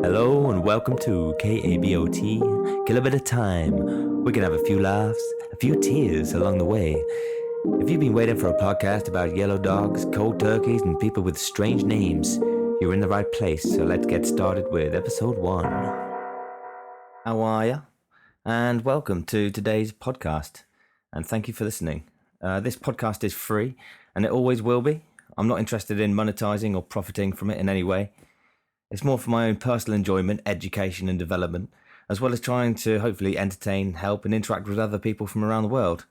Hello and welcome to KABOT, Kill a Bit of Time. We can have a few laughs, a few tears along the way. If you've been waiting for a podcast about yellow dogs, cold turkeys, and people with strange names, you're in the right place, so let's get started with episode 1. How are ya? And welcome to today's podcast, and thank you for listening. This podcast is free, and it always will be. I'm not interested in monetizing or profiting from it in any way. It's more for my own personal enjoyment, education and development, as well as trying to hopefully entertain, help and interact with other people from around the world.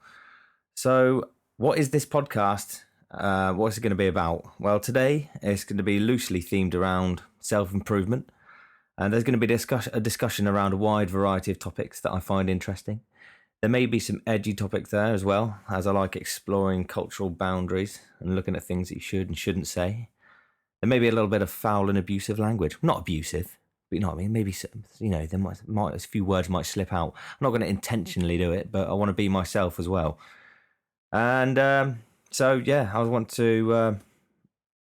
So what is this podcast? What's it going to be about? Well, today it's going to be loosely themed around self-improvement. And there's going to be a discussion around a wide variety of topics that I find interesting. There may be some edgy topics there as well, as I like exploring cultural boundaries and looking at things that you should and shouldn't say. There may be a little bit of foul and abusive language. Not abusive, but you know what I mean? Maybe, there might a few words might slip out. I'm not going to intentionally do it, but I want to be myself as well. And I want to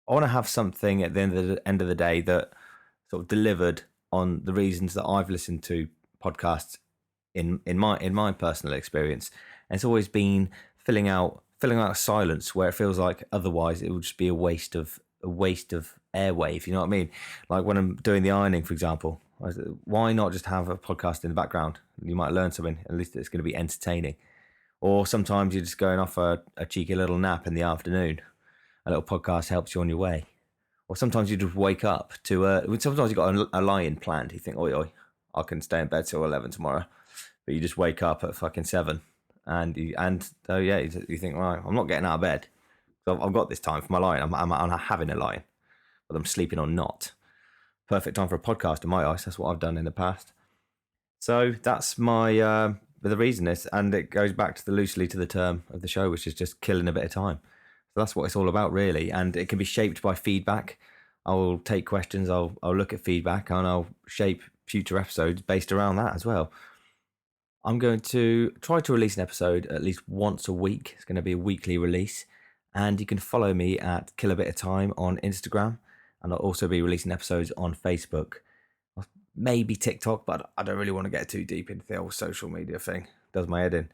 have something at the end of the day that sort of delivered on the reasons that I've listened to podcasts in my personal experience. And it's always been filling out a silence where it feels like otherwise it would just be a waste of airwave, you know what I mean? Like when I'm doing the ironing, for example, why not just have a podcast in the background? You might learn something, at least it's going to be entertaining. Or sometimes you're just going off a cheeky little nap in the afternoon. A little podcast helps you on your way. Or sometimes you just wake up to sometimes you've got a lie-in planned. You think, oi, I can stay in bed till 11 tomorrow. But you just wake up at fucking 7. You think, right, I'm not getting out of bed. So I've got this time for my line. I'm having a line, whether I'm sleeping or not. Perfect time for a podcast in my eyes. That's what I've done in the past. So that's my the reason is, and it goes back to loosely to the term of the show, which is just killing a bit of time. So that's what it's all about, really. And it can be shaped by feedback. I will take questions. I'll look at feedback, and I'll shape future episodes based around that as well. I'm going to try to release an episode at least once a week. It's going to be a weekly release. And you can follow me at Kill a Bit of Time on Instagram. And I'll also be releasing episodes on Facebook. Maybe TikTok, but I don't really want to get too deep into the old social media thing. It does my head in.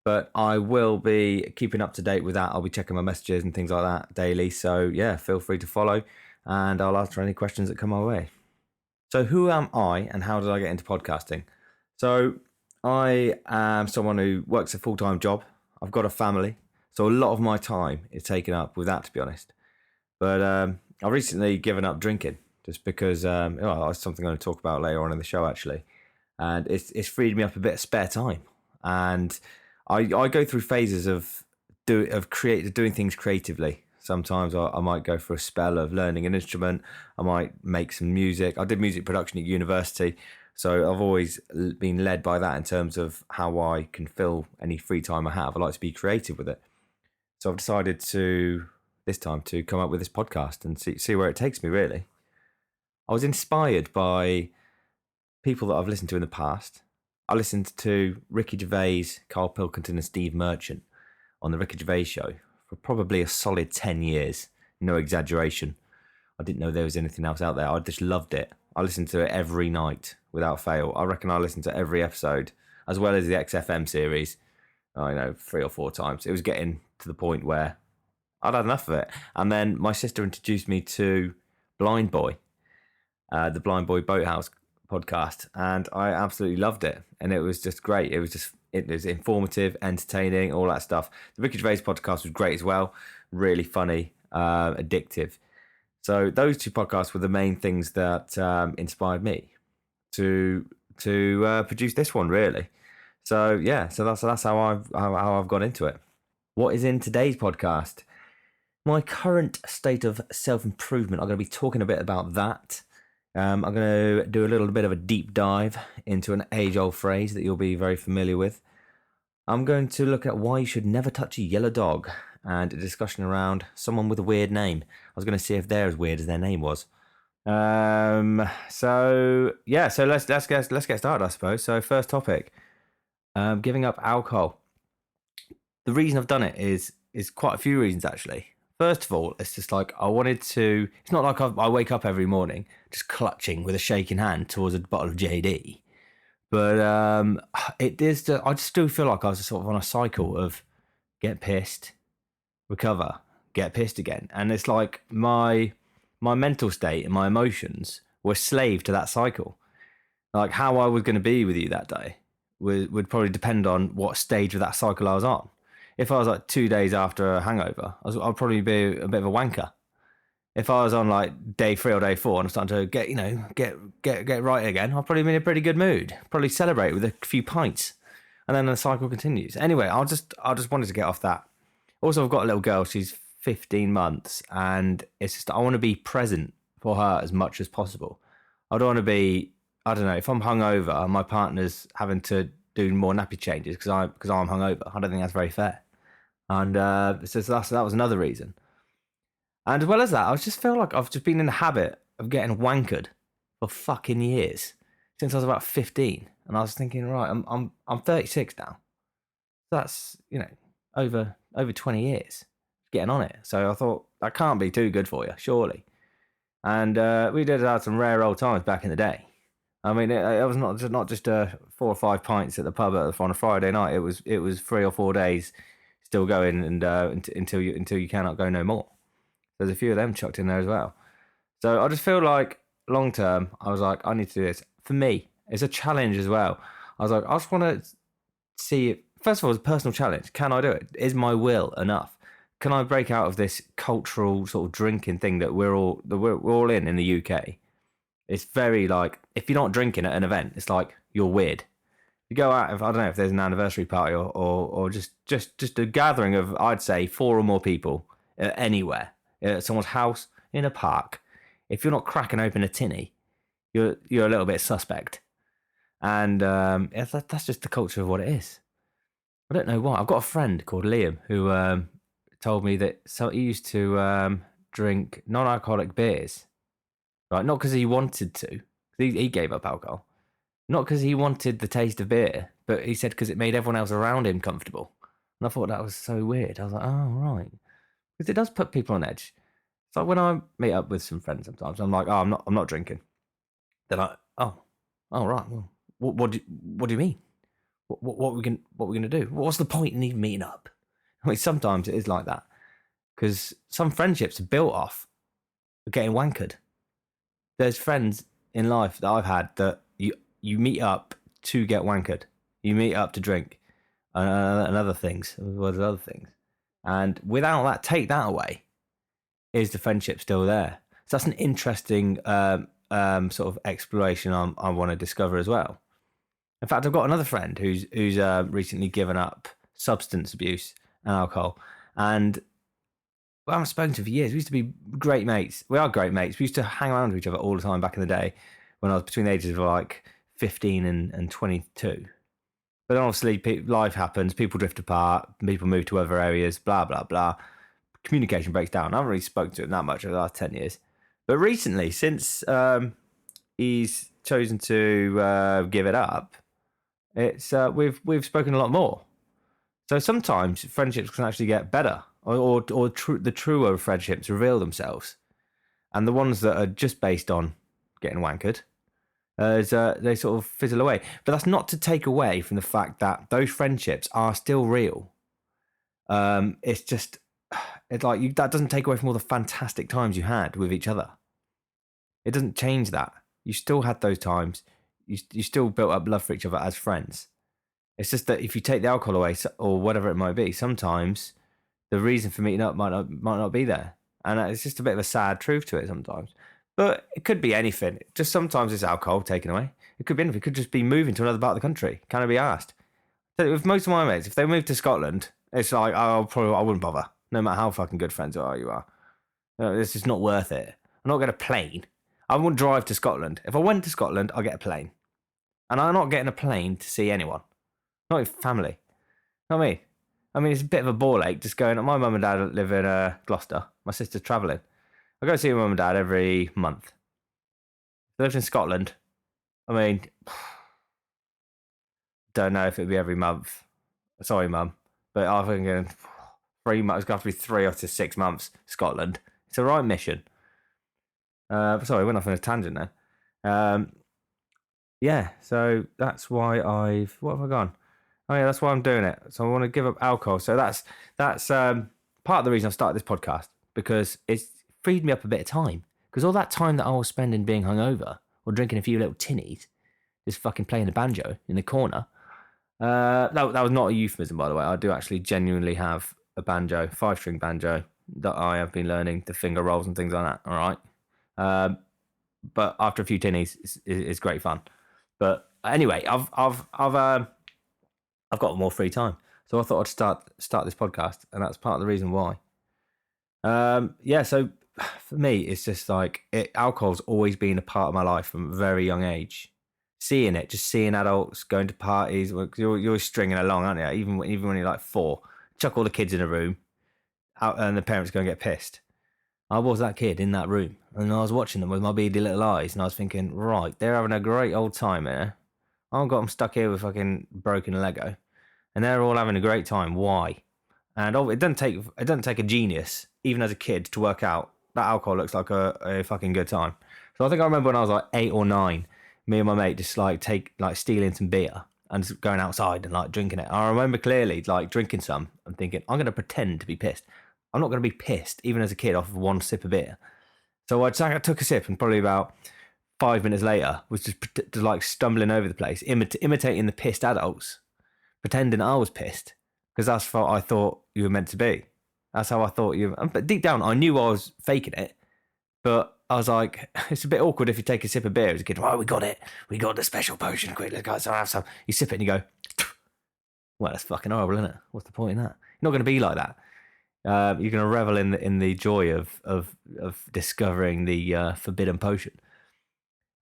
But I will be keeping up to date with that. I'll be checking my messages and things like that daily. So yeah, feel free to follow. And I'll answer any questions that come my way. So who am I and how did I get into podcasting? So I am someone who works a full-time job. I've got a family. So a lot of my time is taken up with that, to be honest. But I've recently given up drinking just because it's something I'm going to talk about later on in the show, actually. And it's freed me up a bit of spare time. And I go through phases of doing things creatively. Sometimes I might go for a spell of learning an instrument. I might make some music. I did music production at university. So I've always been led by that in terms of how I can fill any free time I have. I like to be creative with it. So I've decided this time to come up with this podcast and see where it takes me, really. I was inspired by people that I've listened to in the past. I listened to Ricky Gervais, Carl Pilkington and Steve Merchant on the Ricky Gervais show for probably a solid 10 years. No exaggeration. I didn't know there was anything else out there. I just loved it. I listened to it every night without fail. I reckon I listened to every episode, as well as the XFM series. 3 or 4 times. It was getting to the point where I'd had enough of it. And then my sister introduced me to Blind Boy, the Blind Boy Boathouse podcast, and I absolutely loved it. And it was just great. It was informative, entertaining, all that stuff. The Ricky Gervais podcast was great as well. Really funny, addictive. So those 2 podcasts were the main things that inspired me to produce this one, really. So yeah, so that's how I've got into it. What is in today's podcast? My current state of self-improvement. I'm going to be talking a bit about that. I'm going to do a little bit of a deep dive into an age-old phrase that you'll be very familiar with. I'm going to look at why you should never touch a yellow dog and a discussion around someone with a weird name. I was going to see if they're as weird as their name was. So let's get started, I suppose. So first topic. Giving up alcohol. The reason I've done it is quite a few reasons, actually. First of all, it's just like I wanted to. It's not like I wake up every morning just clutching with a shaking hand towards a bottle of JD. But it is. I just do feel like I was sort of on a cycle of get pissed, recover, get pissed again, and it's like my mental state and my emotions were slave to that cycle. Like how I was going to be with you that day would probably depend on what stage of that cycle I was on. If I was like 2 days after a hangover, I'd probably be a bit of a wanker. If I was on like day 3 or day 4 and I'm starting to get right again, I'll probably be in a pretty good mood. Probably celebrate with a few pints, and then the cycle continues. Anyway, I just wanted to get off that. Also, I've got a little girl. She's 15 months, and it's just I want to be present for her as much as possible. I don't want to be. I don't know if I'm hungover and my partner's having to do more nappy changes because I'm hungover. I don't think that's very fair. And so that was another reason. And as well as that, I just feel like I've just been in the habit of getting wankered for fucking years since I was about 15. And I was thinking, right, I'm 36 now. That's over 20 years getting on it. So I thought that can't be too good for you, surely. And we did have some rare old times back in the day. I mean, it was not just 4 or 5 pints at the pub on a Friday night. It was 3 or 4 days still going, and until you cannot go no more. There's a few of them chucked in there as well. So I just feel like long term, I was like, I need to do this. For me, it's a challenge as well. I was like, I just want to see it. First of all, it's a personal challenge. Can I do it? Is my will enough? Can I break out of this cultural sort of drinking thing that we're all in the UK? It's very like, if you're not drinking at an event, it's like you're weird. You go out, I don't know if there's an anniversary party or just a gathering of, I'd say, 4 or more people anywhere. At someone's house, in a park. If you're not cracking open a tinny, you're a little bit suspect. And that's just the culture of what it is. I don't know why. I've got a friend called Liam who told me that he used to drink non-alcoholic beers, right? Not because he wanted to. He gave up alcohol. Not because he wanted the taste of beer, but he said because it made everyone else around him comfortable. And I thought that was so weird. I was like, oh, right. Because it does put people on edge. It's like when I meet up with some friends sometimes, I'm like, oh, I'm not drinking. They're like, oh, right. Well, what do you mean? What we gonna do? What's the point in even meeting up? I mean, sometimes it is like that because some friendships are built off getting wankered. There's friends in life that I've had that you meet up to get wankered. You meet up to drink and other things, as well as other things. And without that, take that away, is the friendship still there? So that's an interesting sort of exploration I want to discover as well. In fact, I've got another friend who's recently given up substance abuse and alcohol, and I haven't spoken to for years. We used to be great mates. We are great mates. We used to hang around with each other all the time back in the day when I was between the ages of like 15 and 22. But then obviously life happens, people drift apart, people move to other areas, blah, blah, blah. Communication breaks down. I haven't really spoken to him that much over the last 10 years. But recently, since he's chosen to give it up, it's we've spoken a lot more. So sometimes friendships can actually get better, or the truer friendships reveal themselves. And the ones that are just based on getting wankered, they sort of fizzle away. But that's not to take away from the fact that those friendships are still real. It's like that doesn't take away from all the fantastic times you had with each other. It doesn't change that. You still had those times. You still built up love for each other as friends. It's just that if you take the alcohol away or whatever it might be, sometimes the reason for meeting up might not be there. And it's just a bit of a sad truth to it sometimes. But it could be anything. Just sometimes it's alcohol taken away. It could be anything. It could just be moving to another part of the country. Can I be asked? So with most of my mates, if they move to Scotland, it's like I wouldn't bother. No matter how fucking good friends you are. It's just not worth it. I'm not getting a plane. I wouldn't drive to Scotland. If I went to Scotland, I'd get a plane. And I'm not getting a plane to see anyone. Not even family. You know what I mean? I mean, it's a bit of a ball ache just going. My mum and dad live in Gloucester. My sister's travelling. I go see my mum and dad every month. They lived in Scotland. I mean, don't know if it'd be every month. Sorry, mum. But I'm thinking 3 months. It's got to be 3 to 6 months. Scotland. It's a right mission. Sorry, I went off on a tangent there. Yeah, so that's why what have I gone? Oh yeah, that's why I'm doing it. So I want to give up alcohol. So that's part of the reason I've started this podcast, because it's freed me up a bit of time. Because all that time that I was spending being hungover or drinking a few little tinnies, just fucking playing the banjo in the corner. That was not a euphemism, by the way. I do actually genuinely have a banjo, 5-string banjo that I have been learning the finger rolls and things like that. All right. But after a few tinnies, it's great fun. But anyway, I've got more free time, so I thought I'd start this podcast, and that's part of the reason why. Yeah. So for me, it's just like alcohol's always been a part of my life from a very young age. Seeing adults going to parties, you're always stringing along, aren't you? Even when you're like 4, chuck all the kids in a room, and the parents go and get pissed. I was that kid in that room, and I was watching them with my beady little eyes, and I was thinking, right, they're having a great old time here. I've got them stuck here with fucking broken Lego, and they're all having a great time. Why? And it doesn't take a genius, even as a kid, to work out that alcohol looks like a fucking good time. So I think I remember when I was like 8 or 9, me and my mate just stealing some beer and just going outside and like drinking it. I remember clearly like drinking some and thinking, I'm going to pretend to be pissed. I'm not going to be pissed, even as a kid, off of one sip of beer. So I took a sip, and probably about 5 minutes later was just like stumbling over the place, imitating the pissed adults, pretending I was pissed, because that's what I thought you were meant to be. That's how I thought you. But deep down, I knew I was faking it. But I was like, it's a bit awkward if you take a sip of beer as a kid. Right, we got it. We got the special potion. Quick, let's go. So I have some. You sip it and you go, well, that's fucking horrible, isn't it? What's the point in that? You're not going to be like that. You're going to revel in the joy of discovering the forbidden potion.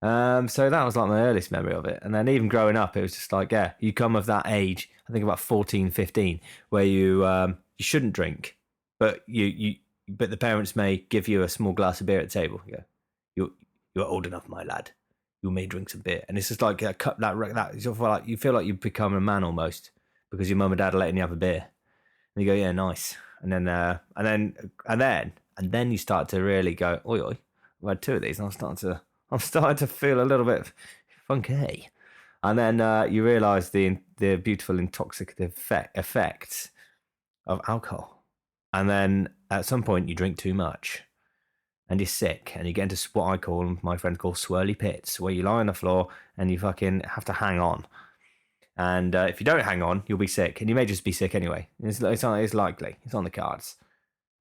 So that was like my earliest memory of it. And then even growing up, it was just like, yeah, you come of that age, I think about 14, 15, where you shouldn't drink, but but the parents may give you a small glass of beer at the table. You're old enough, my lad. You may drink some beer. And it's just like you feel like you've become a man almost, because your mum and dad are letting you have a beer. And you go, yeah, nice. And then you start to really go, oi, I've had 2 of these, and I'm starting to feel a little bit funky. And then you realise the beautiful intoxicative effects of alcohol. And then at some point you drink too much, and you're sick, and you get into what I call, my friends call, swirly pits, where you lie on the floor and you fucking have to hang on. And if you don't hang on, you'll be sick, and you may just be sick anyway. It's likely. It's on the cards.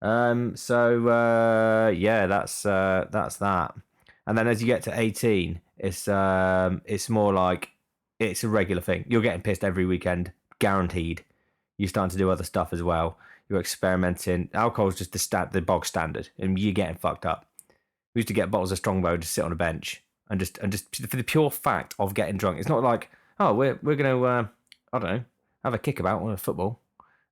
Yeah, that's that. And then as you get to 18, it's more like it's a regular thing. You're getting pissed every weekend, guaranteed. You're starting to do other stuff as well. You're experimenting. Alcohol's just the bog standard, and you're getting fucked up. We used to get bottles of Strongbow to sit on a bench and just for the pure fact of getting drunk. It's not like, oh, we're gonna I don't know, have a kickabout on a football,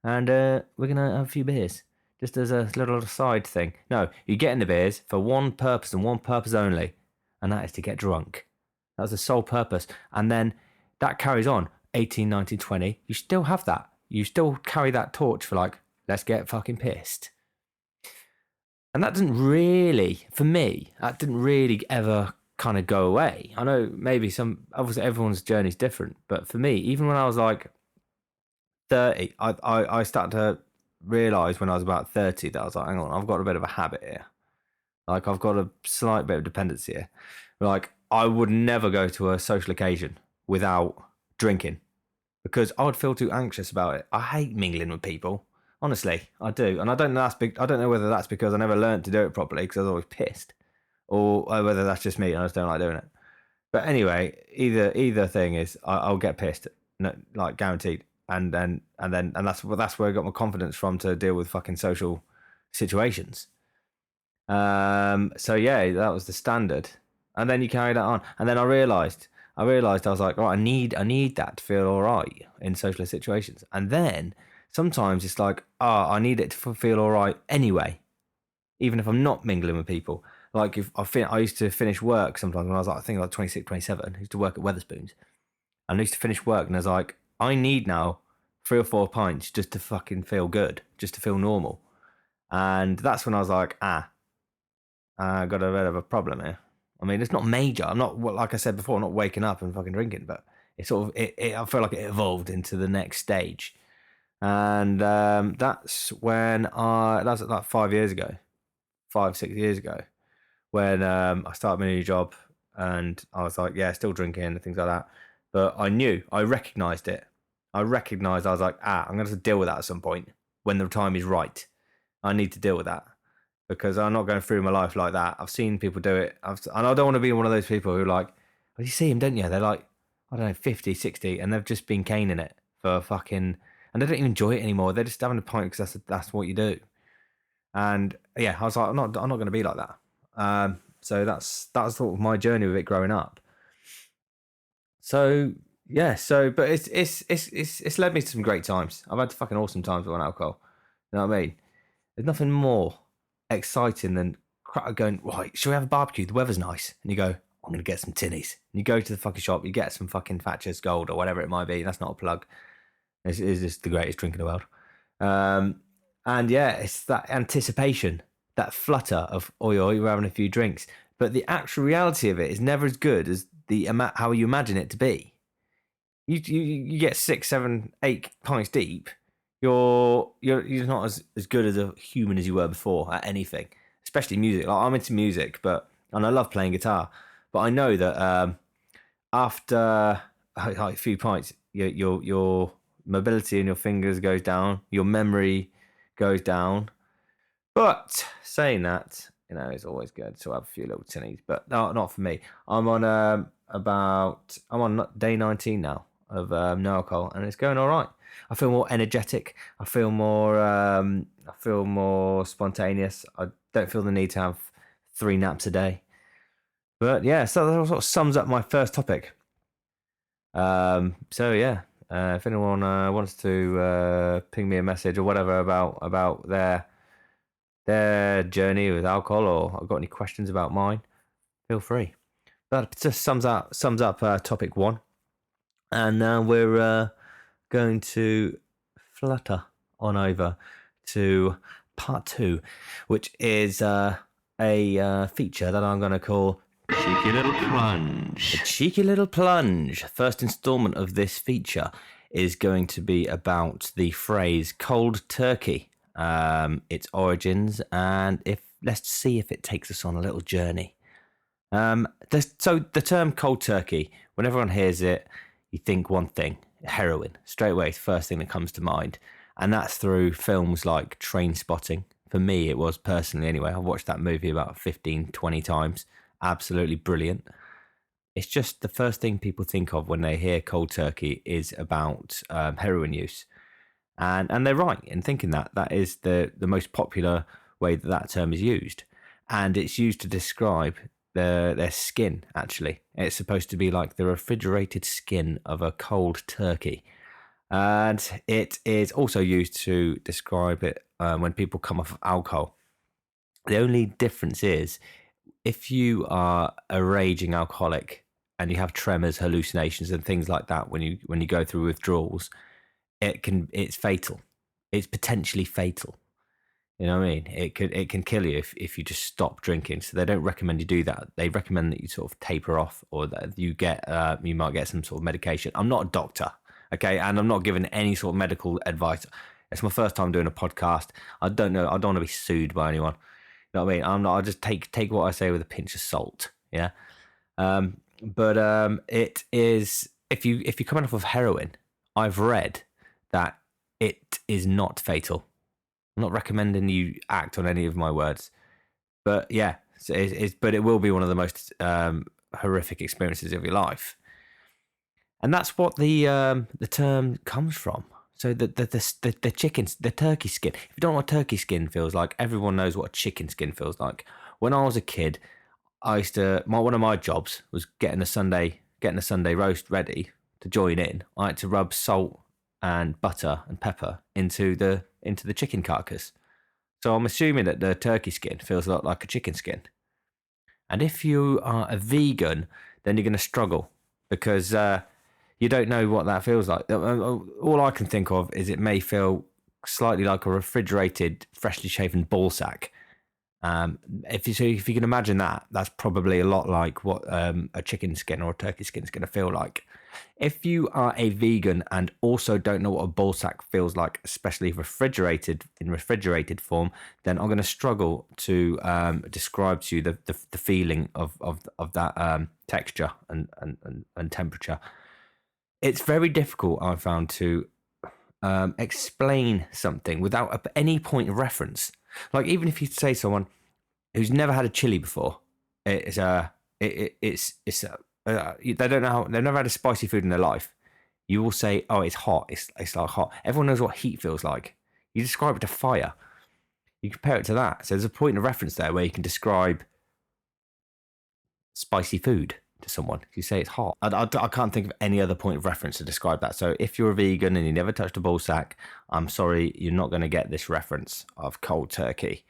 and we're gonna have a few beers just as a little side thing. No, you're getting the beers for one purpose and one purpose only, and that is to get drunk. That's the sole purpose. And then that carries on 18, 19, 20. You still have that. You still carry that torch for like, let's get fucking pissed. And that didn't really, for me, that didn't really ever kind of go away. I know maybe obviously everyone's journey is different, but for me, even when I was like 30, I started to realise when I was about 30 that I was like, hang on, I've got a bit of a habit here. Like, I've got a slight bit of dependency here. Like, I would never go to a social occasion without drinking, because I would feel too anxious about it. I hate mingling with people. Honestly, I do. And I don't know whether that's because I never learned to do it properly, because I was always pissed, or whether that's just me and I just don't like doing it. But anyway, either thing is I'll get pissed, like guaranteed. And that's where I got my confidence from to deal with fucking social situations. So yeah, that was the standard. And then you carry that on. And then I realized I was like, right, I need that to feel all right in social situations. And then sometimes it's like, I need it to feel all right anyway, even if I'm not mingling with people. Like, if I used to finish work sometimes when I was like, I think like 26, 27, I used to work at Wetherspoons. And I used to finish work and I was like, I need now 3 or 4 pints just to fucking feel good, just to feel normal. And that's when I was like, I got a bit of a problem here. I mean, it's not major. I'm not, like I said before, I'm not waking up and fucking drinking, but it sort of, I feel like it evolved into the next stage. And that's when that's like 5 years ago, 5, 6 years ago, when I started my new job, and I was like, yeah, still drinking and things like that. But I recognized it. I was like, I'm going to have to deal with that at some point when the time is right. I need to deal with that because I'm not going through my life like that. I've seen people do it. And I don't want to be one of those people who like, well, you see them, don't you? They're like, I don't know, 50, 60, and they've just been caning it for fucking, and they don't even enjoy it anymore. They're just having a pint because that's what you do. And yeah, I was like, I'm not going to be like that. So that was sort of my journey with it growing up. So yeah, but it's led me to some great times. I've had fucking awesome times with alcohol. You know what I mean? There's nothing more exciting than going, right, shall we have a barbecue? The weather's nice. And you go, I'm going to get some tinnies. And you go to the fucking shop, you get some fucking Thatcher's Gold or whatever it might be. That's not a plug. It's just the greatest drink in the world. And yeah, it's that anticipation, that flutter of, oh, you're having a few drinks. But the actual reality of it is never as good as how you imagine it to be. You get 6, 7, 8 pints deep. You're not as good as a human as you were before at anything, especially music. Like, I'm into music, and I love playing guitar. But I know that after a few pints, your mobility in your fingers goes down, your memory goes down. But saying that, it's always good to have a few little tinnies, but not for me. I'm on day 19 now of no alcohol, and it's going all right. I feel more energetic. I feel more spontaneous. I don't feel the need to have 3 naps a day. But yeah, so that sort of sums up my first topic. So yeah, if anyone wants to ping me a message or whatever about their journey with alcohol, or I've got any questions about mine, feel free. But it just sums up topic 1, and now we're going to flutter on over to part 2, which is a feature that I'm going to call Cheeky Little Plunge. The Cheeky Little Plunge. First installment of this feature is going to be about the phrase cold turkey, its origins, and let's see if it takes us on a little journey. So the term cold turkey, when everyone hears it, you think one thing: heroin. Straight away, first thing that comes to mind, and that's through films like Trainspotting. For me, it was personally anyway. I've watched that movie about 15, 20 times. Absolutely brilliant. It's just the first thing people think of when they hear cold turkey is about heroin use, and they're right in thinking that is the most popular way that term is used, and it's used to describe their skin. Actually, it's supposed to be like the refrigerated skin of a cold turkey, and it is also used to describe it when people come off of alcohol. The only difference is, if you are a raging alcoholic and you have tremors, hallucinations, and things like that when you go through withdrawals, it's fatal. It's potentially fatal. You know what I mean? It can kill you if you just stop drinking. So they don't recommend you do that. They recommend that you sort of taper off, or that you might get some sort of medication. I'm not a doctor, okay, and I'm not giving any sort of medical advice. It's my first time doing a podcast. I don't know. I don't want to be sued by anyone. You know what I mean? I'm not. I just take what I say with a pinch of salt. Yeah. But it is, if you're coming off of heroin, I've read that it is not fatal. I'm not recommending you act on any of my words, but yeah, but it will be one of the most horrific experiences of your life, and that's what the term comes from. So the turkey skin. If you don't know what turkey skin feels like, everyone knows what a chicken skin feels like. When I was a kid, I used to one of my jobs was getting a Sunday roast ready to join in. I had to rub salt and butter and pepper into the chicken carcass. So I'm assuming that the turkey skin feels a lot like a chicken skin. And if you are a vegan, then you're going to struggle, because You don't know what that feels like. All I can think of is it may feel slightly like a refrigerated, freshly shaven ball sack. If you can imagine that, that's probably a lot like what a chicken skin or a turkey skin is going to feel like. If you are a vegan and also don't know what a ball sack feels like, especially in refrigerated form, then I'm going to struggle to describe to you the feeling of that texture and temperature. It's very difficult, I found, to explain something without any point of reference. Like, even if you say someone who's never had a chili before, they don't know they've never had a spicy food in their life. You will say, "Oh, it's hot. It's like hot." Everyone knows what heat feels like. You describe it to fire. You compare it to that. So there's a point of reference there where you can describe spicy food to someone. You say it's hot. I can't think of any other point of reference to describe that. So if you're a vegan and you never touched a ball sack, I'm sorry, you're not going to get this reference of cold turkey.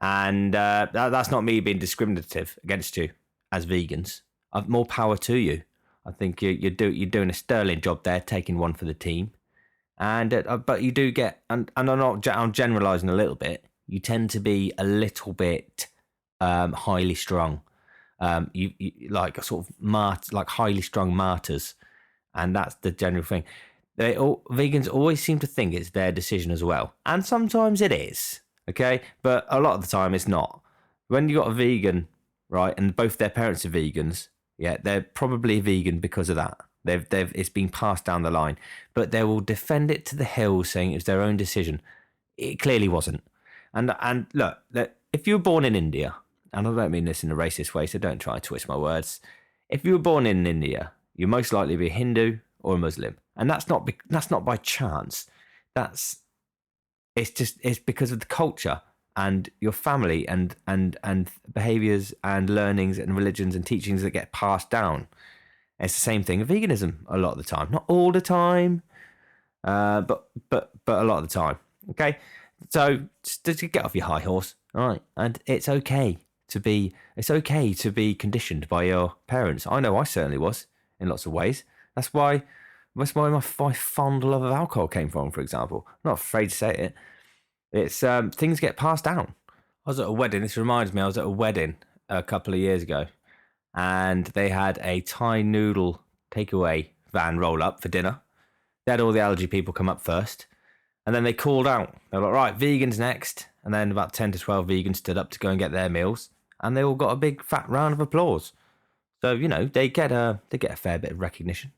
And that's not me being discriminative against you as vegans. More power to you. I think you're doing a sterling job there, taking one for the team. And but you do get, and I'm generalising a little bit. You tend to be a little bit highly strung. You like a sort of like highly strung martyrs, and that's the general thing. Vegans always seem to think it's their decision as well, and sometimes it is. Okay, but a lot of the time it's not. When you got a vegan, right, and both their parents are vegans, yeah, they're probably vegan because of that. It's been passed down the line, but they will defend it to the hills, saying it's their own decision. It clearly wasn't. And look, if you were born in India, and I don't mean this in a racist way, so don't try to twist my words. If you were born in India, you're most likely to be a Hindu or a Muslim, and that's not by chance. It's because of the culture and your family and behaviors and learnings and religions and teachings that get passed down. It's the same thing with veganism a lot of the time, not all the time, but a lot of the time. Okay, so just get off your high horse, all right? And it's okay to be conditioned by your parents. I know I certainly was in lots of ways. That's why my fond love of alcohol came from, for example. I'm not afraid to say it. It's things get passed down. I was at a wedding. This reminds me, I was at a wedding a couple of years ago, and they had a Thai noodle takeaway van roll up for dinner. They had all the allergy people come up first, and then they called out. They were like, right, vegans next. And then about 10 to 12 vegans stood up to go and get their meals, and they all got a big fat round of applause. So, you know, they get a fair bit of recognition.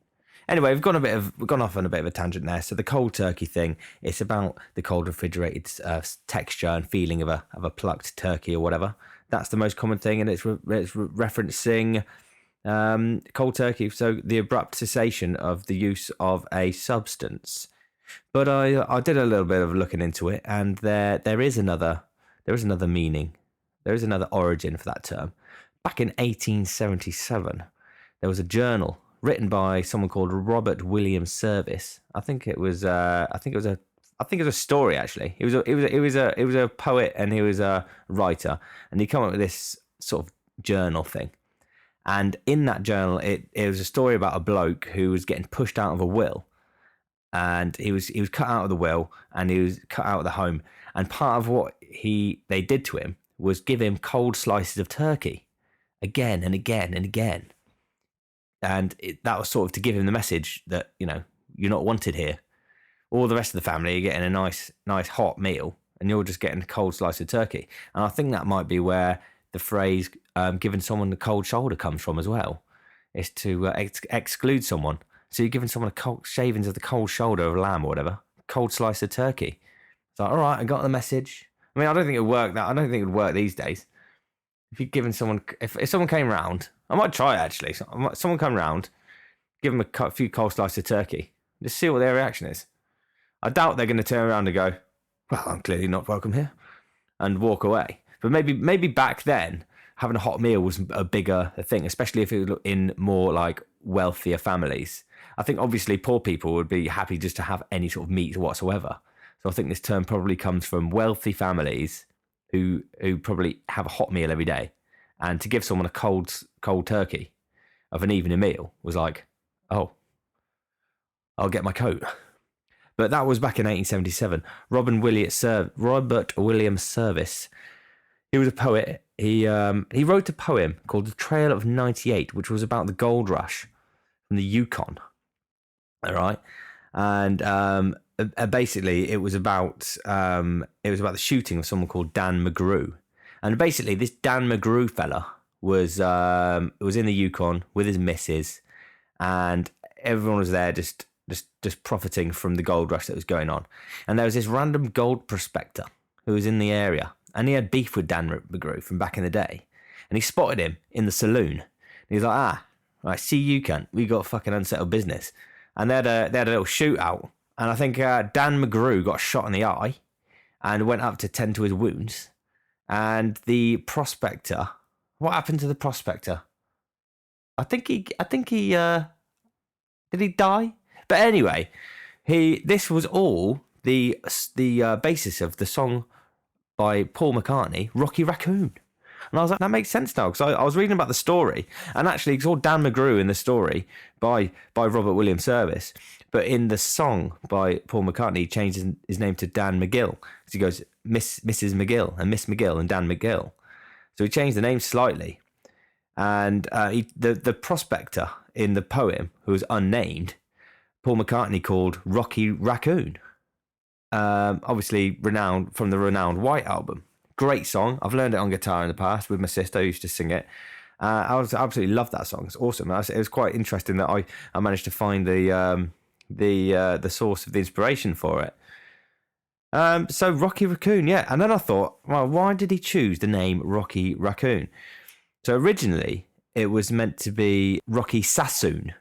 Anyway, we've gone off on a bit of a tangent there. So the cold turkey thing, it's about the cold refrigerated texture and feeling of a plucked turkey or whatever. That's the most common thing, and it's referencing cold turkey. So the abrupt cessation of the use of a substance. But I did a little bit of looking into it, and there is another meaning. There is another origin for that term. Back in 1877, there was a journal written by someone called Robert William Service. I think it was a story actually. He was a poet and he was a writer, and he came up with this sort of journal thing. And in that journal, it was a story about a bloke who was getting pushed out of a will, and he was cut out of the will, and he was cut out of the home. And part of what they did to him was give him cold slices of turkey, again and again and again. And that was sort of to give him the message that, you know, you're not wanted here. All the rest of the family are getting a nice hot meal, and you're just getting a cold slice of turkey. And I think that might be where the phrase giving someone the cold shoulder comes from as well. Is to exclude someone. So you're giving someone shavings of the cold shoulder of a lamb or whatever, cold slice of turkey. It's like, all right, I got the message. I mean, I don't think it would work. I don't think it would work these days. If you're giving someone, if someone came round, I might try it actually. Someone come round, give them a few cold slices of turkey, just see what their reaction is. I doubt they're going to turn around and go, well, I'm clearly not welcome here, and walk away. But maybe back then, having a hot meal was a bigger thing, especially if it was in more like wealthier families. I think obviously poor people would be happy just to have any sort of meat whatsoever. So I think this term probably comes from wealthy families who probably have a hot meal every day, and to give someone a cold turkey of an evening meal was like, oh, I'll get my coat. But that was back in 1877. Robert William Service. He was a poet. He wrote a poem called The Trail of 98, which was about the gold rush from the Yukon. All right. And basically it was about the shooting of someone called Dan McGrew. And basically this Dan McGrew fella was in the Yukon with his missus, and everyone was there just profiting from the gold rush that was going on. And there was this random gold prospector who was in the area, and he had beef with Dan McGrew from back in the day. And he spotted him in the saloon. And he was like, I see you, cunt. We got fucking unsettled business. And they had a little shootout. And I think Dan McGrew got shot in the eye and went up to tend to his wounds. And the prospector, what happened to the prospector? I think he did he die? But anyway, this was all the basis of the song by Paul McCartney, Rocky Raccoon. And I was like, that makes sense now, because I was reading about the story, and actually it's all Dan McGrew in the story by Robert Williams Service, but in the song by Paul McCartney, he changed his name to Dan McGill, because he goes Mrs. McGill and Miss McGill and Dan McGill. So he changed the name slightly, and the prospector in the poem, who was unnamed, Paul McCartney called Rocky Raccoon, obviously renowned from the renowned White Album. Great song. I've learned it on guitar in the past with my sister. I used to sing it. I absolutely loved that song. It's awesome. It was quite interesting that I managed to find the source of the inspiration for it. So Rocky Raccoon, yeah. And then I thought, well, why did he choose the name Rocky Raccoon? So originally it was meant to be Rocky Sassoon,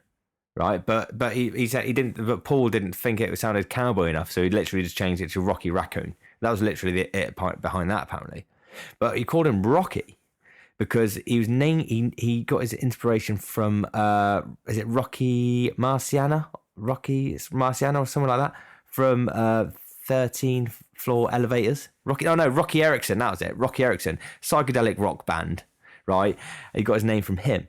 right? But he said he didn't. But Paul didn't think it sounded cowboy enough, so he literally just changed it to Rocky Raccoon. That was literally it behind that, apparently. But he called him Rocky because he was he got his inspiration from is it Rocky Marciano or something like that, from 13th Floor Elevators. Rocky Erickson, that was it. Rocky Erickson, psychedelic rock band, right? He got his name from him.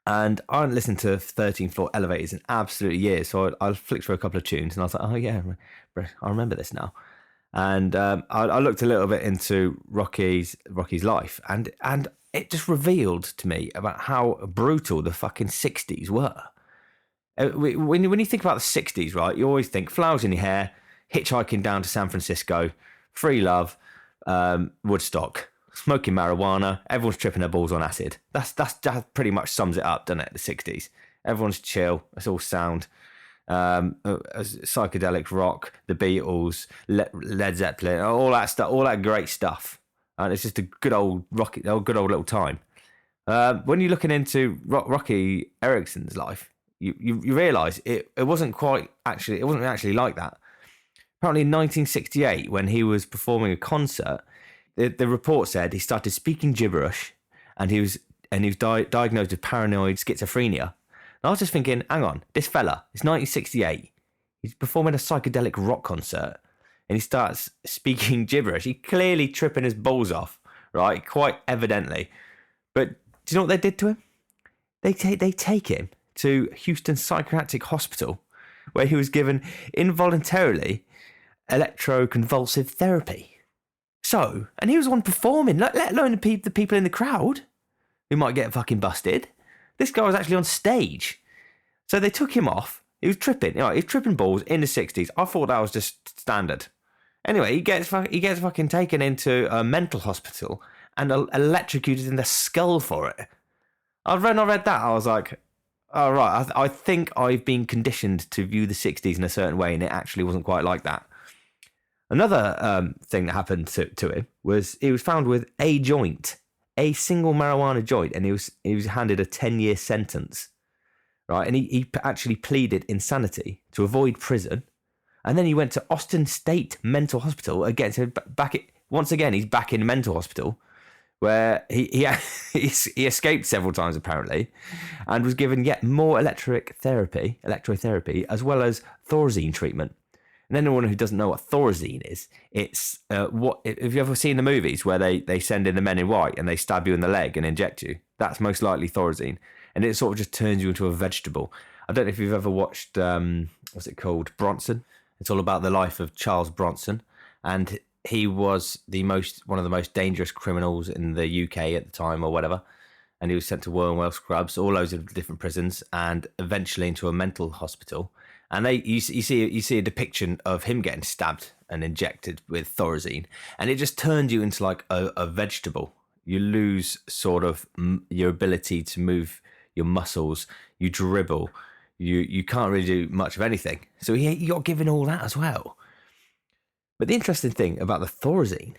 And I hadn't listened to 13th Floor Elevators in absolute years, so I flicked through a couple of tunes, and I was like, oh yeah, I remember this now. And I looked a little bit into Rocky's life, and it just revealed to me about how brutal the fucking 60s were. When you think about the 60s, right, you always think flowers in your hair, hitchhiking down to San Francisco, free love, Woodstock, smoking marijuana, everyone's tripping their balls on acid. That pretty much sums it up, doesn't it? The 60s. Everyone's chill. It's all sound. Psychedelic rock, the Beatles, Led Zeppelin, all that stuff, all that great stuff, and it's just a good old little time. When you're looking into Rocky Erickson's life, you realise it wasn't actually like that. Apparently, in 1968, when he was performing a concert, the report said he started speaking gibberish, and he was diagnosed with paranoid schizophrenia. And I was just thinking, hang on, this fella, it's 1968. He's performing a psychedelic rock concert and he starts speaking gibberish. He's clearly tripping his balls off, right? Quite evidently. But do you know what they did to him? They take him to Houston Psychiatric Hospital, where he was given involuntarily electroconvulsive therapy. So, and he was on performing, let alone the people in the crowd who might get fucking busted. This guy was actually on stage. So they took him off. He was tripping. He was tripping balls in the 60s. I thought that was just standard. Anyway, he gets fucking taken into a mental hospital and electrocuted in the skull for it. I read that. I was like, oh, right. I think I've been conditioned to view the 60s in a certain way, and it actually wasn't quite like that. Another thing that happened to him was he was found with a joint. A single marijuana joint, and he was handed a 10-year sentence, right? And he actually pleaded insanity to avoid prison, and then he went to Austin State Mental Hospital again. So once again, he's back in mental hospital, where he escaped several times apparently, and was given yet more electrotherapy, as well as Thorazine treatment. And anyone who doesn't know what Thorazine is, it's what have you ever seen the movies where they send in the men in white and they stab you in the leg and inject you? That's most likely Thorazine, and it sort of just turns you into a vegetable. I don't know if you've ever watched what's it called? Bronson. It's all about the life of Charles Bronson, and he was one of the most dangerous criminals in the UK at the time, or whatever. And he was sent to Wormwell Scrubs, all loads of different prisons, and eventually into a mental hospital. And you see a depiction of him getting stabbed and injected with Thorazine, and it just turned you into like a vegetable. You lose sort of your ability to move your muscles. You dribble. You can't really do much of anything. So you got given all that as well. But the interesting thing about the Thorazine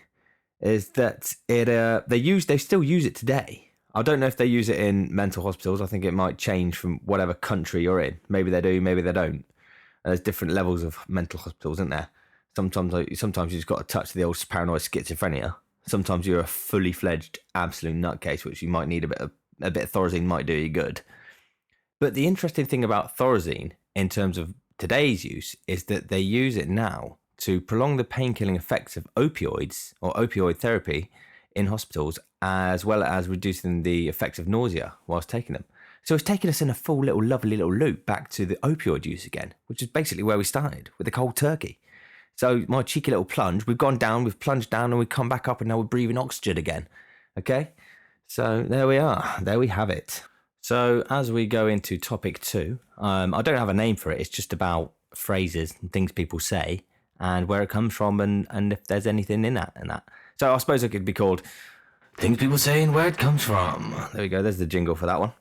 is that they still use it today. I don't know if they use it in mental hospitals. I think it might change from whatever country you're in. Maybe they do, maybe they don't. There's different levels of mental hospitals, isn't there? Sometimes you just got to touch the old paranoid schizophrenia. Sometimes you're a fully fledged absolute nutcase, which you might need a bit of Thorazine might do you good. But the interesting thing about Thorazine in terms of today's use is that they use it now to prolong the pain-killing effects of opioids or opioid therapy in hospitals, as well as reducing the effects of nausea whilst taking them. So it's taken us in a full lovely little loop back to the opioid use again, which is basically where we started with the cold turkey. So my cheeky little plunge, we've gone down, we've plunged down, and we come back up, and now we're breathing oxygen again. Okay? So there we are. There we have it. So as we go into topic 2, I don't have a name for it. It's just about phrases and things people say and where it comes from and if there's anything in that and that. So I suppose it could be called Things People Say and Where It Comes From. There we go. There's the jingle for that one.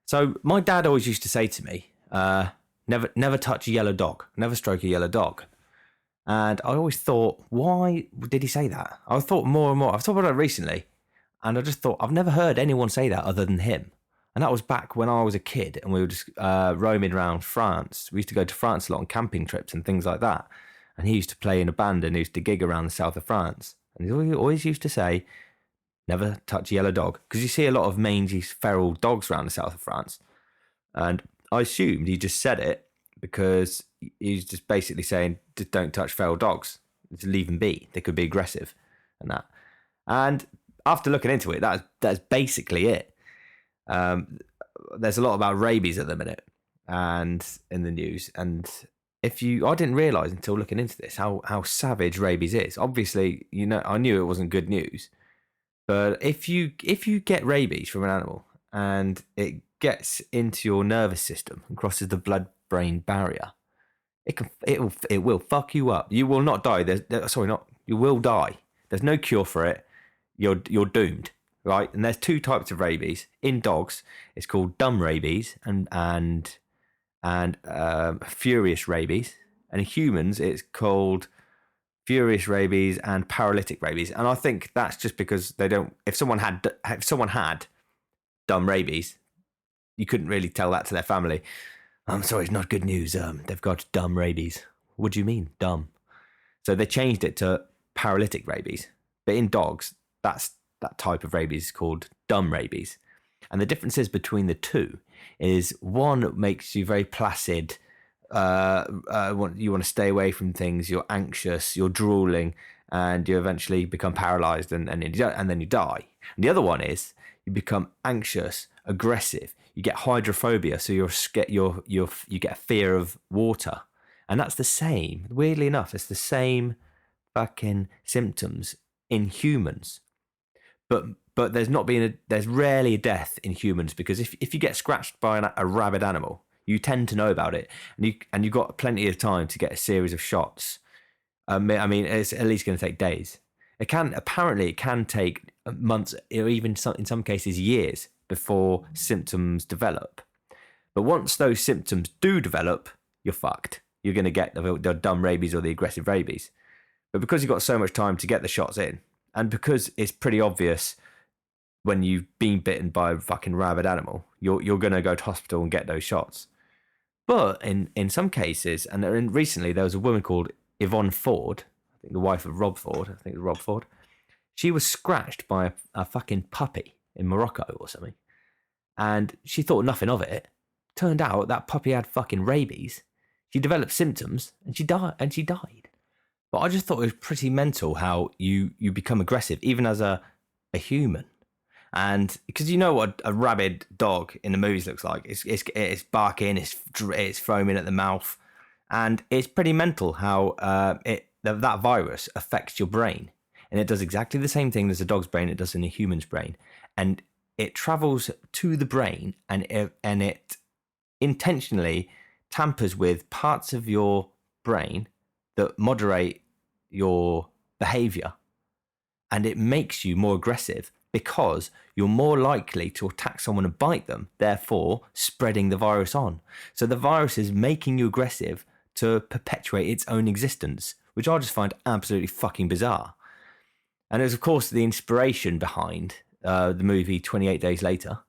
So my dad always used to say to me, never touch a yellow dog, never stroke a yellow dog. And I always thought, why did he say that? I thought more and more. I've thought about it recently. And I just thought, I've never heard anyone say that other than him. And that was back when I was a kid and we were just roaming around France. We used to go to France a lot on camping trips and things like that. And he used to play in a band and he used to gig around the south of France. And he always used to say, never touch a yellow dog. Because you see a lot of mangy feral dogs around the south of France. And I assumed he just said it because he's just basically saying, just don't touch feral dogs. Just leave them be. They could be aggressive and that. And after looking into it, that's basically it. There's a lot about rabies at the minute and in the news. And I didn't realise until looking into this how savage rabies is. Obviously, I knew it wasn't good news. But if you get rabies from an animal and it gets into your nervous system and crosses the blood-brain barrier, it will fuck you up. You will not die. You will die. There's no cure for it. You're doomed, right? And there's 2 types of rabies in dogs. It's called dumb rabies and furious rabies. And in humans, it's called furious rabies and paralytic rabies. And I think that's just because they don't. If someone had dumb rabies, you couldn't really tell that to their family. I'm sorry, it's not good news. They've got dumb rabies. What do you mean, dumb? So they changed it to paralytic rabies. But in dogs, that type of rabies is called dumb rabies. And the differences between the two is one makes you very placid. You want to stay away from things. You're anxious. You're drooling, and you eventually become paralyzed, and then you die. And the other one is you become anxious, aggressive. You get hydrophobia, so you get a fear of water, and that's the same. Weirdly enough, it's the same fucking symptoms in humans. But there's rarely a death in humans because if you get scratched by a rabid animal, you tend to know about it, and you've got plenty of time to get a series of shots. I mean, it's at least going to take days. It can take months, or even in some cases years before symptoms develop. But once those symptoms do develop, you're fucked. You're going to get the dumb rabies or the aggressive rabies. But because you've got so much time to get the shots in, and because it's pretty obvious when you've been bitten by a fucking rabid animal, you're going to go to hospital and get those shots. But in some cases, and recently there was a woman called Yvonne Ford, I think the wife of Rob Ford, she was scratched by a fucking puppy in Morocco or something. And she thought nothing of it. Turned out that puppy had fucking rabies. She developed symptoms and she died. But I just thought it was pretty mental how you become aggressive, even as a human. And because you know what a rabid dog in the movies looks like, it's barking, it's foaming at the mouth, And it's pretty mental how that virus affects your brain. And it does exactly the same thing as a dog's brain it does in a human's brain. And it travels to the brain and it intentionally tampers with parts of your brain that moderate your behavior. And it makes you more aggressive because you're more likely to attack someone and bite them, therefore spreading the virus on. So the virus is making you aggressive to perpetuate its own existence, which I just find absolutely fucking bizarre. And it was, of course, the inspiration behind the movie 28 Days Later.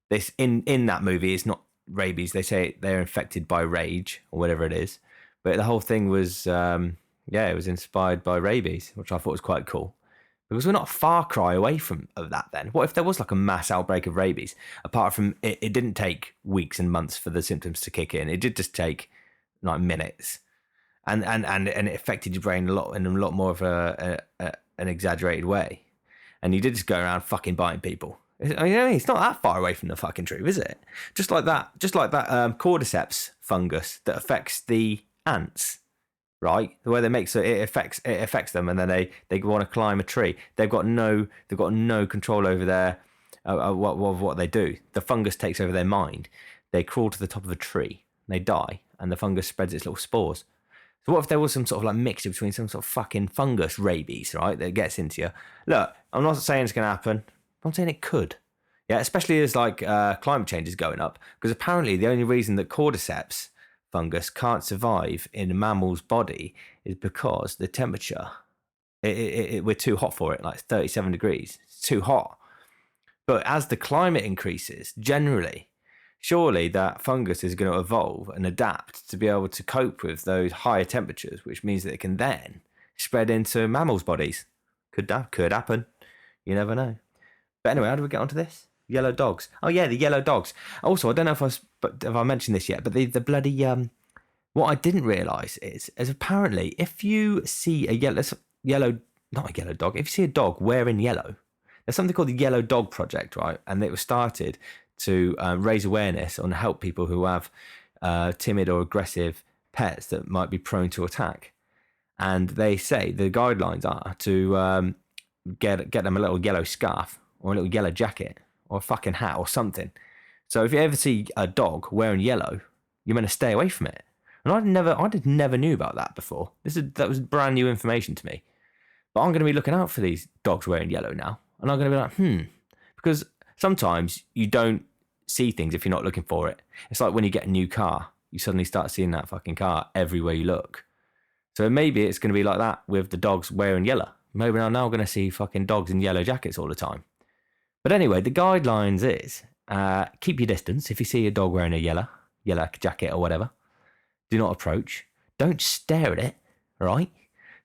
This in that movie, it's not rabies. They say they're infected by rage or whatever it is. But the whole thing was, it was inspired by rabies, which I thought was quite cool. Because we're not a far cry away from that then. What if there was like a mass outbreak of rabies? Apart from it didn't take weeks and months for the symptoms to kick in. It did just take like minutes. And it affected your brain in a lot more of an exaggerated way. And you did just go around fucking biting people. It's not that far away from the fucking truth, is it? Just like that cordyceps fungus that affects the ants, right? The way they make so it affects them, and then they want to climb a tree. They've got no control over their what they do. The fungus takes over their mind. They crawl to the top of a tree, and they die, and the fungus spreads its little spores. So what if there was some sort of like mixture between some sort of fucking fungus rabies, right, that gets into you? Look, I'm not saying it's going to happen. I'm saying it could. Yeah, especially as like climate change is going up, because apparently the only reason that cordyceps fungus can't survive in a mammal's body is because the temperature, we're too hot for it, like 37 degrees. It's too hot. But as the climate increases, generally, surely that fungus is going to evolve and adapt to be able to cope with those higher temperatures, which means that it can then spread into mammals' bodies. Could happen. You never know. But anyway, how do we get onto this? Yellow dogs. Oh yeah, the yellow dogs. Also, I don't know if I mentioned this yet, but the bloody what I didn't realise is apparently if you see a not a yellow dog, if you see a dog wearing yellow, there's something called the Yellow Dog Project, right? And it was started to raise awareness and help people who have timid or aggressive pets that might be prone to attack. And they say the guidelines are to get them a little yellow scarf or a little yellow jacket or a fucking hat or something. So if you ever see a dog wearing yellow, you're meant to stay away from it. And I never knew about that before. That was brand new information to me. But I'm going to be looking out for these dogs wearing yellow now. And I'm going to be like, because sometimes you don't see things if you're not looking for it. It's like when you get a new car, you suddenly start seeing that fucking car everywhere you look. So maybe it's going to be like that with the dogs wearing yellow. Maybe I'm now going to see fucking dogs in yellow jackets all the time. But anyway, the guidelines is keep your distance. If you see a dog wearing a yellow jacket or whatever, do not approach. Don't stare at it, right?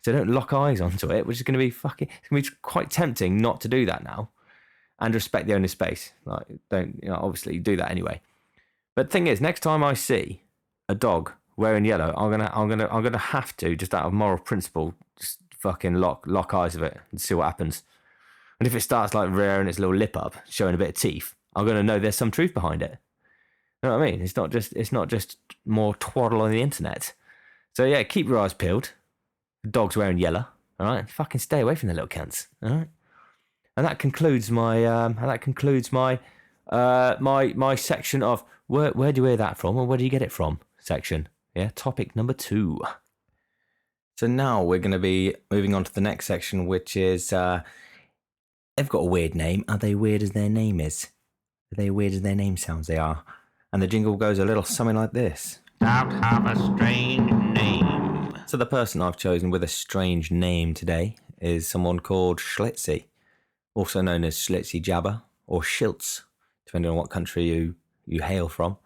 So don't lock eyes onto it, which is going to be it's going to be quite tempting not to do that now. And respect the owner's space. Like, don't, obviously do that anyway. But the thing is, next time I see a dog wearing yellow, I'm gonna have to, just out of moral principle, just fucking lock eyes with it and see what happens. And if it starts like rearing its little lip up, showing a bit of teeth, I'm gonna know there's some truth behind it. You know what I mean? It's not just more twaddle on the internet. So yeah, keep your eyes peeled. The dog's wearing yellow. All right, fucking stay away from the little cunts. All right. And that concludes my my section of where do you hear that from or where do you get it from section. Yeah, topic number 2. So now we're going to be moving on to the next section, which is they've got a weird name. Are they weird as their name is? Are they weird as their name sounds they are? And the jingle goes a little something like this. Dogs have a strange name. So the person I've chosen with a strange name today is someone called Schlitzie, also known as Schlitzie Jabber or Schiltz, depending on what country you hail from.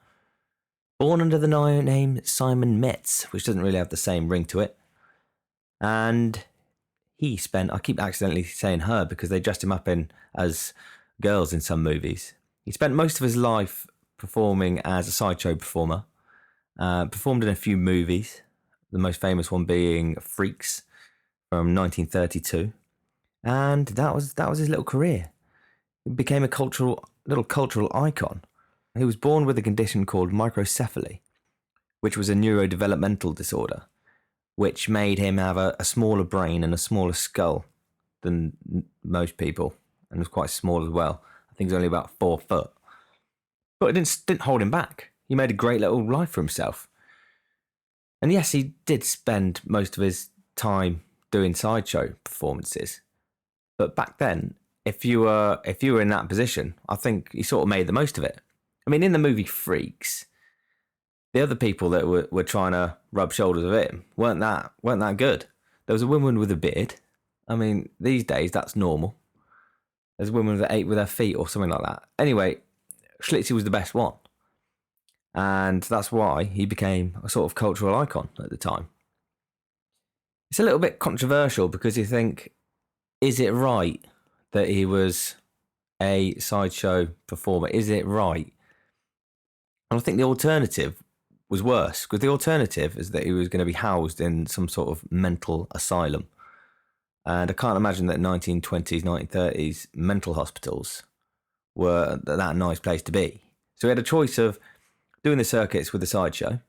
Born under the name Simon Metz, which doesn't really have the same ring to it. And he spent, I keep accidentally saying her because they dressed him up as girls in some movies. He spent most of his life performing as a sideshow performer, performed in a few movies, the most famous one being Freaks from 1932. And that was his little career. He became a cultural icon. He was born with a condition called microcephaly, which was a neurodevelopmental disorder, which made him have a smaller brain and a smaller skull than most people, and was quite small as well. I think he's only about 4 foot. But it didn't hold him back. He made a great little life for himself. And yes, he did spend most of his time doing sideshow performances. But back then, if you were in that position, I think he sort of made the most of it. I mean, in the movie Freaks, the other people that were trying to rub shoulders with him weren't that good. There was a woman with a beard. I mean, these days that's normal. There's a woman that ate with her feet or something like that. Anyway, Schlitzie was the best one. And that's why he became a sort of cultural icon at the time. It's a little bit controversial because you think, is it right that he was a sideshow performer? Is it right? And I think the alternative was worse, because the alternative is that he was going to be housed in some sort of mental asylum. And I can't imagine that 1920s, 1930s mental hospitals were that nice place to be. So he had a choice of doing the circuits with the sideshow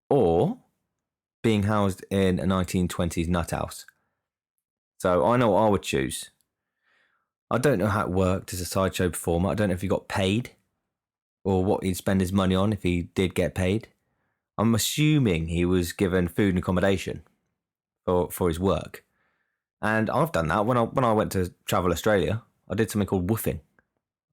or being housed in a 1920s nut house. So I know what I would choose. I don't know how it worked as a sideshow performer. I don't know if he got paid or what he'd spend his money on if he did get paid. I'm assuming he was given food and accommodation for his work. And I've done that. When I went to travel Australia, I did something called woofing.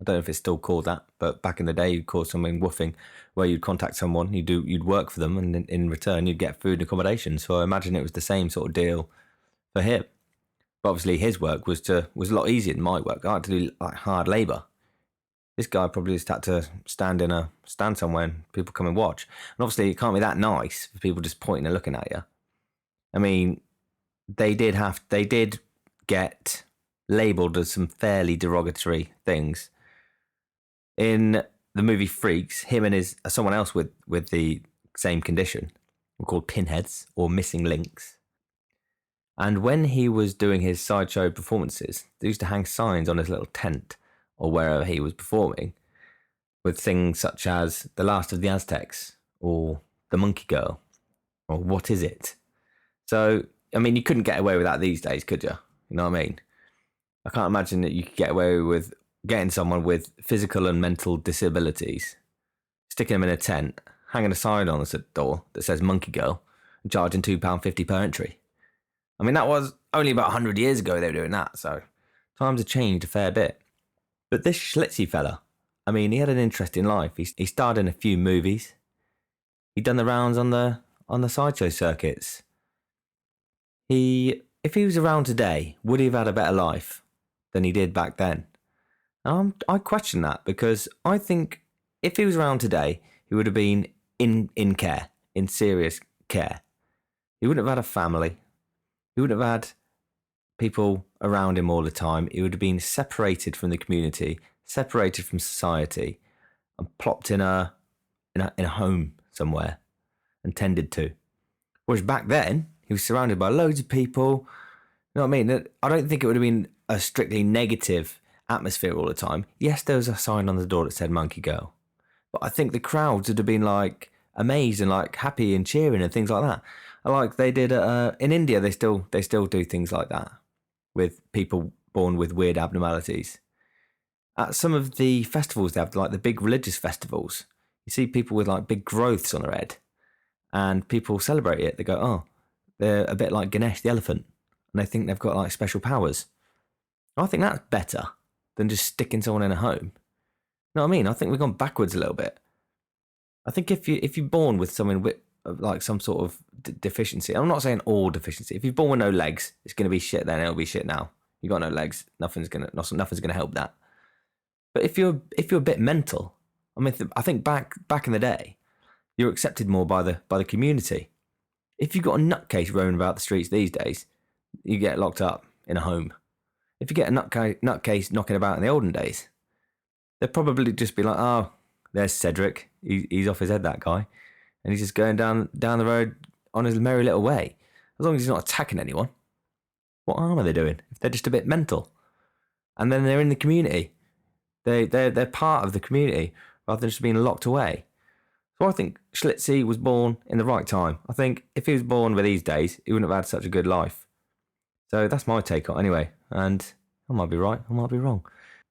I don't know if it's still called that, but back in the day, you'd call something woofing, where you'd contact someone, you'd work for them, and in return, you'd get food and accommodation. So I imagine it was the same sort of deal for him. But obviously, his work was a lot easier than my work. I had to do like hard labour. This guy probably just had to stand somewhere and people come and watch. And obviously, it can't be that nice for people just pointing and looking at you. I mean, they did get labelled as some fairly derogatory things. In the movie Freaks, him and someone else with the same condition were called pinheads or missing links. And when he was doing his sideshow performances, they used to hang signs on his little tent or wherever he was performing with things such as The Last of the Aztecs or The Monkey Girl or What Is It? So, I mean, you couldn't get away with that these days, could you? You know what I mean? I can't imagine that you could get away with getting someone with physical and mental disabilities, sticking them in a tent, hanging a sign on the door that says Monkey Girl, and charging £2.50 per entry. I mean, that was only about 100 years ago they were doing that, so times have changed a fair bit. But this Schlitzie fella, I mean, he had an interesting life. He starred in a few movies. He'd done the rounds on the sideshow circuits. If he was around today, would he have had a better life than he did back then? I question that, because I think if he was around today, he would have been in care, in serious care. He wouldn't have had a family. He wouldn't have had people around him all the time. He would have been separated from the community, separated from society, and plopped in a home somewhere and tended to. Whereas back then, he was surrounded by loads of people. You know what I mean? I don't think it would have been a strictly negative atmosphere all the time. Yes, there was a sign on the door that said Monkey Girl, but I think the crowds would have been like amazed and like happy and cheering and things like that. Like they did in India, they still do things like that with people born with weird abnormalities. At some of the festivals they have, like the big religious festivals, you see people with like big growths on their head, and people celebrate it. They go, oh, they're a bit like Ganesh the elephant, and they think they've got like special powers. I think that's better than just sticking someone in a home. You know what I mean? I think we've gone backwards a little bit. I think if you're born with something with like some sort of deficiency, I'm not saying all deficiency. If you're born with no legs, it's going to be shit then. It'll be shit now. You got no legs. Nothing's gonna help that. But if you're a bit mental, I mean, I think back in the day, you're accepted more by the community. If you've got a nutcase roaming about the streets these days, you get locked up in a home. If you get a nutcase knocking about in the olden days, they'd probably just be like, oh, there's Cedric. He's off his head, that guy. And he's just going down the road on his merry little way. As long as he's not attacking anyone. What harm are they doing? If they're just a bit mental. And then they're in the community. They're part of the community rather than just being locked away. So I think Schlitzie was born in the right time. I think if he was born with these days, he wouldn't have had such a good life. So that's my take on it anyway. And I might be right, I might be wrong.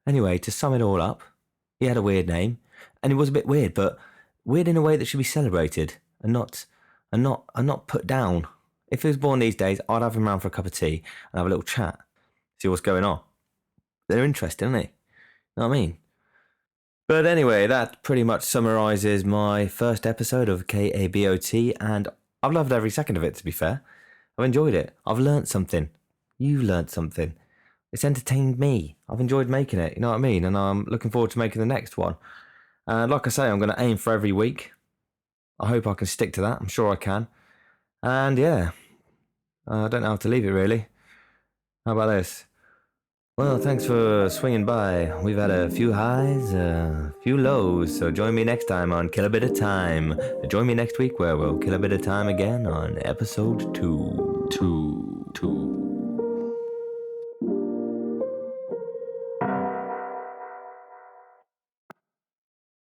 Anyway, to sum it all up, he had a weird name, and it was a bit weird, but weird in a way that should be celebrated and not put down. If he was born these days, I'd have him round for a cup of tea and have a little chat, see what's going on. They're interesting, aren't they? Know what I mean? But anyway, that pretty much summarises my first episode of KABOT, and I've loved every second of it, to be fair. I've enjoyed it. I've learnt something. You've learnt something. It's entertained me. I've enjoyed making it, you know what I mean? And I'm looking forward to making the next one. And like I say, I'm going to aim for every week. I hope I can stick to that. I'm sure I can. And yeah, I don't know how to leave it, really. How about this? Well, thanks for swinging by. We've had a few highs, a few lows, so join me next time on Kill a Bit of Time. Join me next week where we'll kill a bit of time again on episode 2.